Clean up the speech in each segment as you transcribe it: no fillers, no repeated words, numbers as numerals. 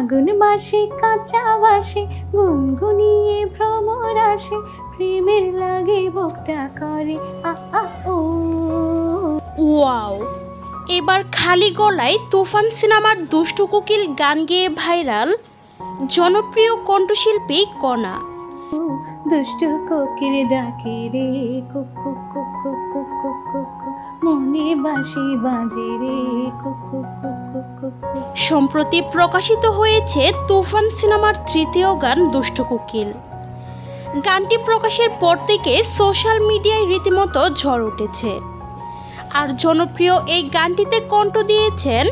ফাগুন মাসে কাঁচা বাসে গুনগুনিয়ে ভ্রমর আসে, প্রেমের লাগে বুকটা করে আ আ ও। ওয়াও, এবার খালি গলায় তুফান সিনেমার দুষ্টু কোকিল গান গেয়ে ভাইরাল জনপ্রিয় কণ্ঠশিল্পী কণা। দুষ্টু কোকিল ডাকে রে cook cook cook cook cook cook cook cook, মনে বাঁশি বাজে রে cook cook cook cook cook cook. সম্প্রতি প্রকাশিত হয়েছে তুফান সিনেমার তৃতীয় গান দুষ্টু কোকিল। গানটি প্রকাশের পর থেকে সোশ্যাল মিডিয়ায় রীতিমতো ঝড় উঠেছে। আর জনপ্রিয় এই গানটিতে কণ্ঠ দিয়েছেন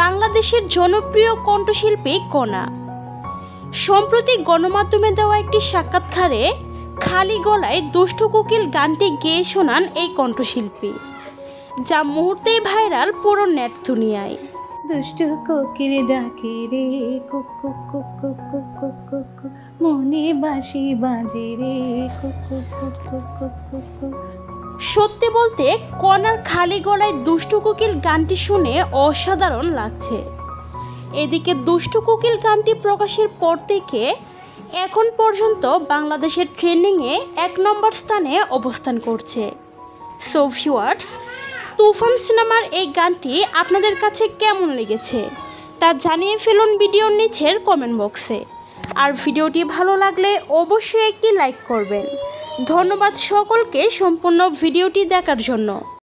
বাংলাদেশের জনপ্রিয় কণ্ঠশিল্পী কণা। সম্প্রতি গণমাধ্যমে দেওয়া একটি সাক্ষাৎকারে খালি গলায় দুষ্টু কোকিল গানটি গেয়ে শোনান এই কণ্ঠশিল্পী, যা মুহূর্তেই ভাইরাল পুরো নেট দুনিয়ায়। দুষ্টু কোকিল ডাকে রে cook cook cook cook cook cook cook cook, মনে বাঁশি বাজে রে cook cook cook cook cook cook cook. সত্যি বলতে কণার খালি গলায় দুষ্টু কোকিল গানটি শুনে অসাধারণ লাগছে। এদিকে দুষ্টু কোকিল গানটি প্রকাশের পর থেকে এখন পর্যন্ত বাংলাদেশের ট্রেন্ডিংয়ে 1 নম্বর স্থানে অবস্থান করছে। সো ভিউয়ার্স, তুফান সিনেমার এই গানটি আপনাদের কাছে কেমন লেগেছে তা জানিয়ে ফেলুন ভিডিওর নিচের কমেন্ট বক্সে। আর ভিডিওটি ভালো লাগলে অবশ্যই একটি লাইক করবেন। ধন্যবাদ সকলকে সম্পূর্ণ ভিডিওটি দেখার জন্য।